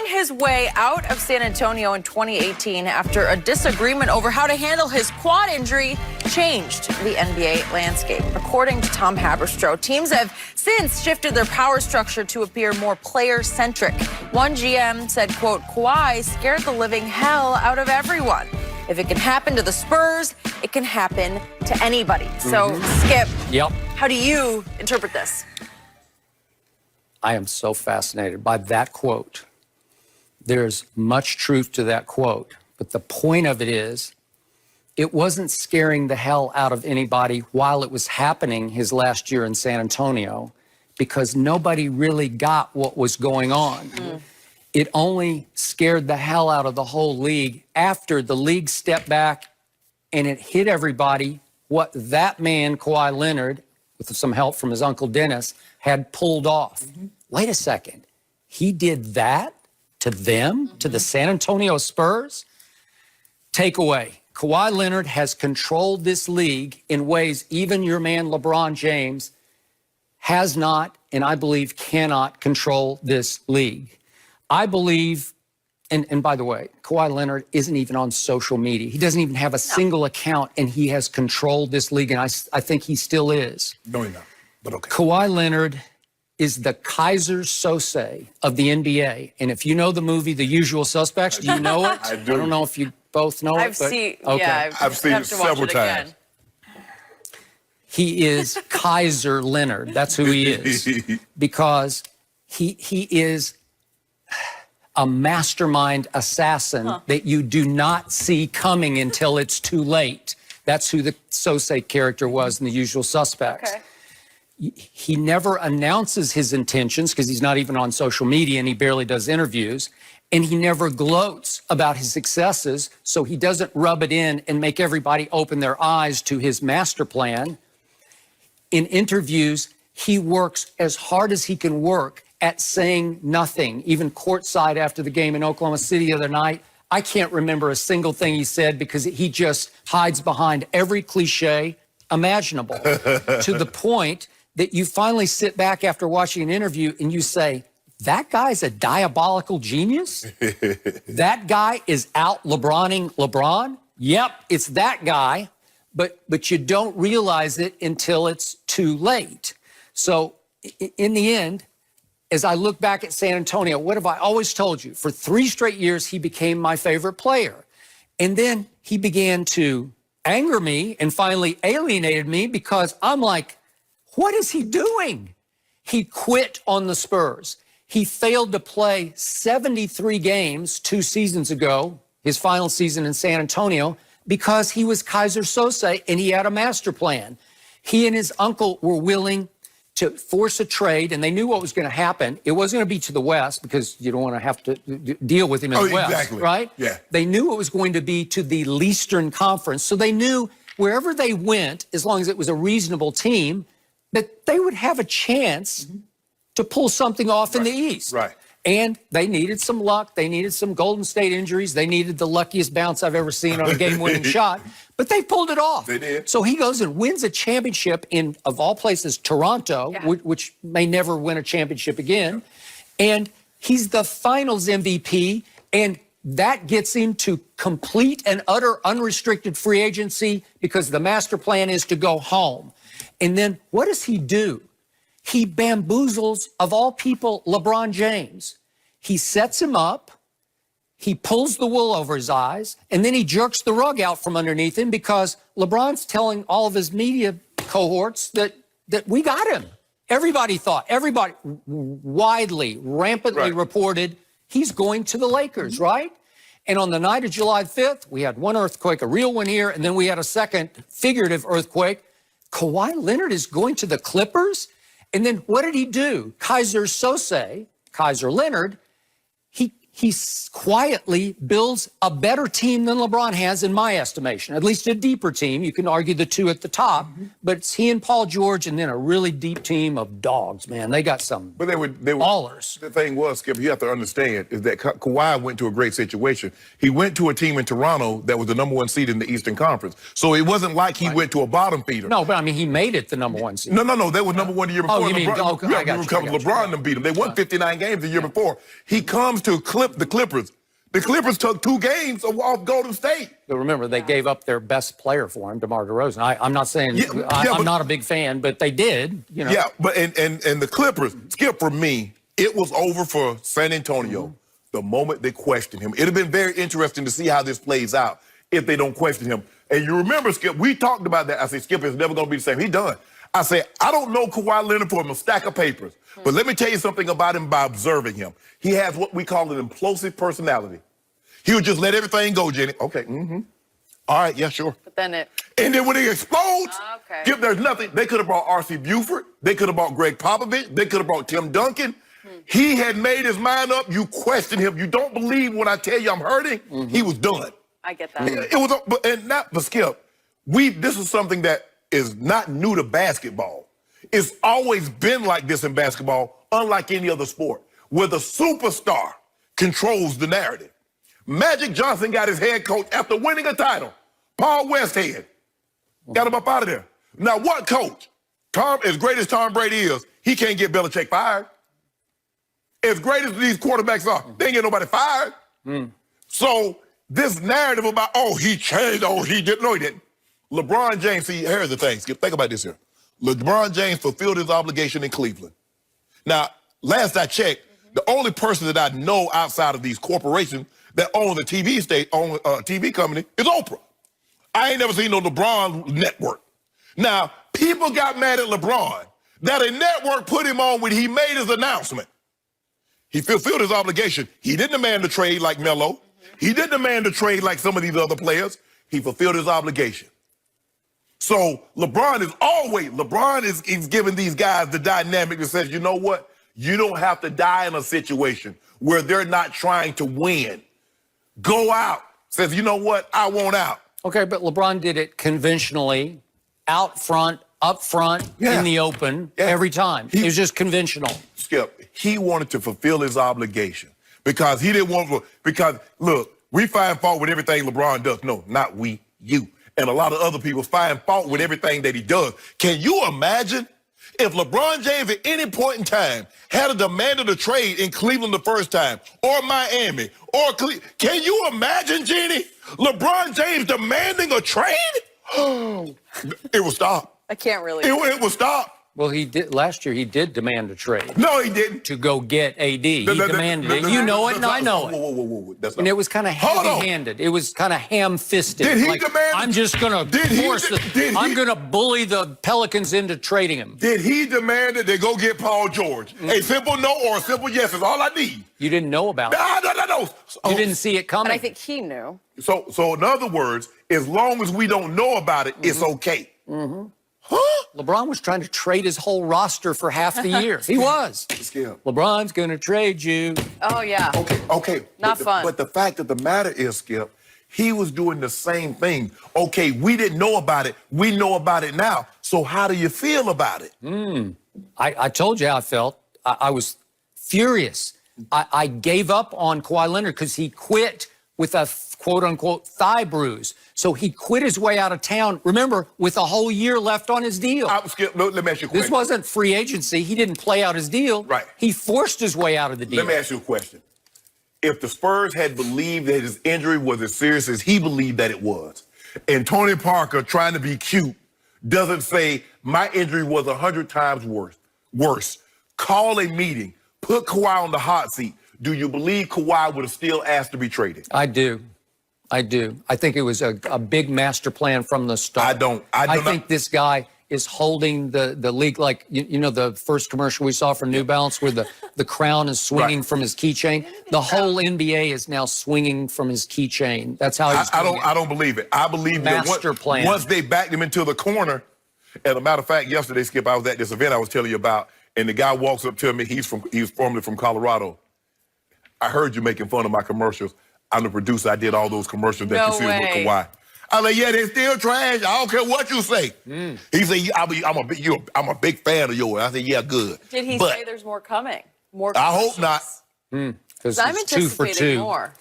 his way out of San Antonio in 2018 after a disagreement over how to handle his quad injury changed the NBA landscape. According to Tom Haberstroh, teams have since shifted their power structure to appear more player-centric. One GM said, quote, Kawhi scared the living hell out of everyone. If it can happen to the Spurs, it can happen to anybody. So, Skip, how do you interpret this? I am so fascinated by that quote. There's much truth to that quote, but the point of it is, it wasn't scaring the hell out of anybody while it was happening his last year in San Antonio, because nobody really got what was going on. It only scared the hell out of the whole league after the league stepped back and it hit everybody what that man, Kawhi Leonard, with some help from his uncle Dennis, had pulled off. Wait a second. He did that to them, to the San Antonio Spurs? Takeaway. Kawhi Leonard has controlled this league in ways even your man LeBron James has not, and I believe cannot control this league. I believe, and by the way, Kawhi Leonard isn't even on social media. He doesn't even have a single account, and he has controlled this league, and I think he still is. No, he's not, but okay. Kawhi Leonard is the Kaiser Sose of the NBA. And if you know the movie The Usual Suspects, do you know it? I do. I don't know if you both know I've it. But, seen, okay. yeah, I've seen it several times. He is Kaiser Leonard. That's who he is. Because he is a mastermind assassin that you do not see coming until it's too late. That's who the Sose character was in The Usual Suspects. Okay. He never announces his intentions because he's not even on social media and he barely does interviews. And he never gloats about his successes, so he doesn't rub it in and make everybody open their eyes to his master plan. In interviews, he works as hard as he can work at saying nothing. Even courtside after the game in Oklahoma City the other night, I can't remember a single thing he said because he just hides behind every cliche imaginable to the point that you finally sit back after watching an interview and you say, that guy's a diabolical genius? That guy is out LeBroning LeBron? Yep, it's that guy, but you don't realize it until it's too late. So in the end, as I look back at San Antonio, what have I always told you? For 3 straight years, he became my favorite player. And then he began to anger me and finally alienated me because I'm like, what is he doing? He quit on the Spurs. He failed to play 73 games 2 seasons ago, his final season in San Antonio, because he was Kaiser Sose and he had a master plan. He and his uncle were willing to force a trade, and they knew what was going to happen. It wasn't going to be to the West because you don't want to have to deal with him in the West, exactly. Right? Yeah. They knew it was going to be to the Eastern Conference, so they knew wherever they went, as long as it was a reasonable team, that they would have a chance to pull something off in the East. Right. And they needed some luck. They needed some Golden State injuries. They needed the luckiest bounce I've ever seen on a game-winning shot. But they pulled it off. They did. So he goes and wins a championship in, of all places, Toronto, which may never win a championship again. And he's the finals MVP, and that gets him to complete and utter unrestricted free agency because the master plan is to go home. And then what does he do? He bamboozles, of all people, LeBron James. He sets him up, he pulls the wool over his eyes, and then he jerks the rug out from underneath him because LeBron's telling all of his media cohorts that we got him. Everybody widely, rampantly reported he's going to the Lakers, right? And on the night of July 5th, we had one earthquake, a real one here, and then we had a second figurative earthquake. Kawhi Leonard is going to the Clippers? And then what did he do? Kaiser Sose, Kaiser Leonard, he quietly builds a better team than LeBron has, in my estimation, at least a deeper team. You can argue the two at the top, but it's he and Paul George and then a really deep team of dogs, man. They got some ballers. The thing was, Skip, you have to understand is that Kawhi went to a great situation. He went to a team in Toronto that was the #1 seed in the Eastern Conference. So it wasn't like he went to a bottom feeder. No, but I mean, he made it the #1 seed. No, they were #1 the year before. Oh, you mean, LeBron, I got you. LeBron them beat him. They won 59 games the year before. He comes to Clippers. The Clippers took 2 games off Golden State. But remember, they gave up their best player for him, DeMar DeRozan. I'm not saying I'm not a big fan, but they did. You know. Yeah, but and the Clippers, Skip, for me, it was over for San Antonio the moment they questioned him. It'd have been very interesting to see how this plays out if they don't question him. And you remember, Skip, we talked about that. I said, Skip, it's never going to be the same. He's done. I said, I don't know Kawhi Leonard from a stack of papers, but let me tell you something about him by observing him. He has what we call an implosive personality. He would just let everything go, Jenny. Okay, all right, yeah, sure. But then And then when it explodes, okay. Skip, there's nothing. They could have brought R.C. Buford. They could have brought Greg Popovich. They could have brought Tim Duncan. He had made his mind up. You question him. You don't believe when I tell you I'm hurting. He was done. I get that. It was, but Skip, this is something that is not new to basketball. It's always been like this in basketball, unlike any other sport, where the superstar controls the narrative. Magic Johnson got his head coach after winning a title. Paul Westhead got him up out of there. Now, what coach? As great as Tom Brady is, he can't get Belichick fired. As great as these quarterbacks are, they ain't get nobody fired. So this narrative about, oh, he changed, oh, he didn't. No, he didn't. LeBron James, see, here's the thing, Skip, think about this here. LeBron James fulfilled his obligation in Cleveland. Now, last I checked, the only person that I know outside of these corporations that own the TV company is Oprah. I ain't never seen no LeBron network. Now, people got mad at LeBron that a network put him on when he made his announcement. He fulfilled his obligation. He didn't demand a trade like Melo. He didn't demand a trade like some of these other players. He fulfilled his obligation. So LeBron is giving these guys the dynamic that says, you know what? You don't have to die in a situation where they're not trying to win. Go out. Says, you know what? I want out. Okay, but LeBron did it conventionally, out front, up front, in the open, every time. It was just conventional. Skip, he wanted to fulfill his obligation because he didn't want to, because look, we find fault with everything LeBron does. No, not we, you. And a lot of other people find fault with everything that he does. Can you imagine if LeBron James at any point in time had a demanded a trade in Cleveland the first time, or Miami, or can you imagine, Jenny, LeBron James demanding a trade? It will stop. I can't really. It will stop. Well, he did last year. He did demand a trade. No, he didn't. To go get AD. He demanded it. You know it, and I know it. Whoa. That's not. And it was kind of heavy-handed. It was kind of ham-fisted. Did he like, demand? I'm just going to force it. I'm going to bully the Pelicans into trading him. Did he demand that they go get Paul George? A simple no or a simple yes is all I need. You didn't know about it. No. You didn't see it coming. And I think he knew. So in other words, as long as we don't know about it, it's okay. Huh? LeBron was trying to trade his whole roster for half the year. He was. LeBron's going to trade you. Oh, yeah. Okay. Not fun. But the fact of the matter is, Skip, he was doing the same thing. Okay, we didn't know about it. We know about it now. So how do you feel about it? I told you how I felt. I was furious. I gave up on Kawhi Leonard because he quit with a quote-unquote thigh bruise. So he quit his way out of town, remember, with a whole year left on his deal. Skip, let me ask you a question. This wasn't free agency. He didn't play out his deal. Right. He forced his way out of the deal. Let me ask you a question. If the Spurs had believed that his injury was as serious as he believed that it was, and Tony Parker, trying to be cute, doesn't say, my injury was 100 times worse, call a meeting, put Kawhi on the hot seat, do you believe Kawhi would have still asked to be traded? I do. I think it was a big master plan from the start. I think this guy is holding the league like, you know, the first commercial we saw for New Balance where the crown is swinging from his keychain. The whole NBA is now swinging from his keychain. That's how he's doing it. I don't believe it. I believe master that plan. Once they backed him into the corner, as a matter of fact, yesterday, Skip, I was at this event I was telling you about, and the guy walks up to me. He's formerly from Colorado. I heard you making fun of my commercials. I'm the producer. I did all those commercials that you see with Kawhi. I like, yeah, they still trash. I don't care what you say. He said, I'm a big fan of yours. I said, yeah, good. Did he say there's more coming? More? I hope not. Because I'm it's 2 for 2. More.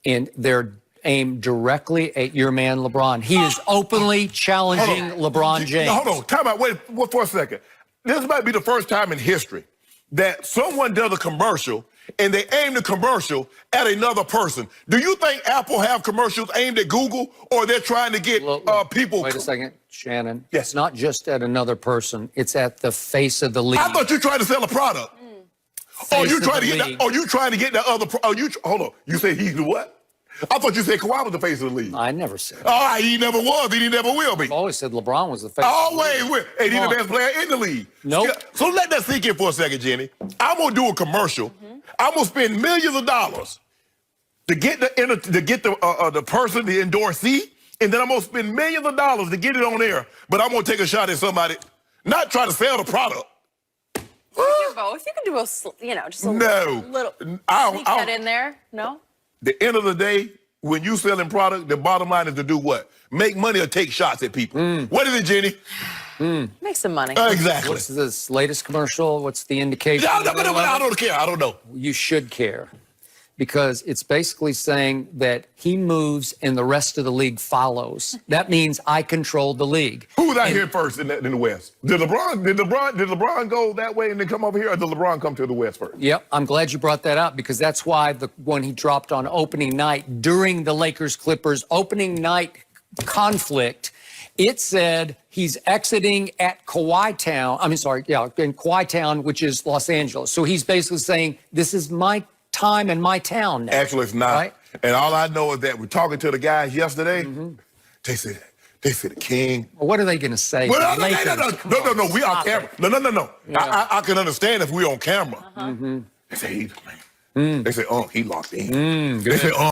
And they're aimed directly at your man LeBron. He is openly challenging LeBron James. Hold on. Time out. Wait for a second. This might be the first time in history that someone does a commercial and they aim the commercial at another person. Do you think Apple have commercials aimed at Google, or they're trying to get people? Wait a second, Shannon. Yes. It's not just at another person. It's at the face of the league. I thought you tried to sell a product. Oh, you trying to get that? Oh, you trying to get that other? Hold on. You said he's the what? I thought you said Kawhi was the face of the league. I never said. All right, he never was. He never will be. I've always said LeBron was the face. Always will. And he's the best player in the league. Nope. So let that sink in for a second, Jenny. I'm gonna do a commercial. I'm gonna spend millions of dollars to get the person, the endorsee, and then I'm gonna spend millions of dollars to get it on air. But I'm gonna take a shot at somebody, not try to sell the product. You can do both. You can do both, you know, just a little sneak that in there. No? The end of the day, when you selling product, the bottom line is to do what? Make money or take shots at people. What is it, Jenny? Make some money. Exactly. What's this latest commercial? What's the indication? I don't care. I don't know. You should care, because it's basically saying that he moves and the rest of the league follows. That means I control the league. Who was out here first in the West? Did LeBron go that way and then come over here, or did LeBron come to the West first? Yep, I'm glad you brought that up, because that's why the one he dropped on opening night during the Lakers-Clippers opening night conflict, it said he's exiting at Kawhi Town. in Kawhi Town, which is Los Angeles. So he's basically saying, this is my time and my town now. Actually, it's not. Right? And all I know is that we're talking to the guys yesterday. They said the king. Well, what are they going to say? Well, no. We on camera. No. Yeah. I can understand if we're on camera. They say he's the man. They say, he locked in. They say,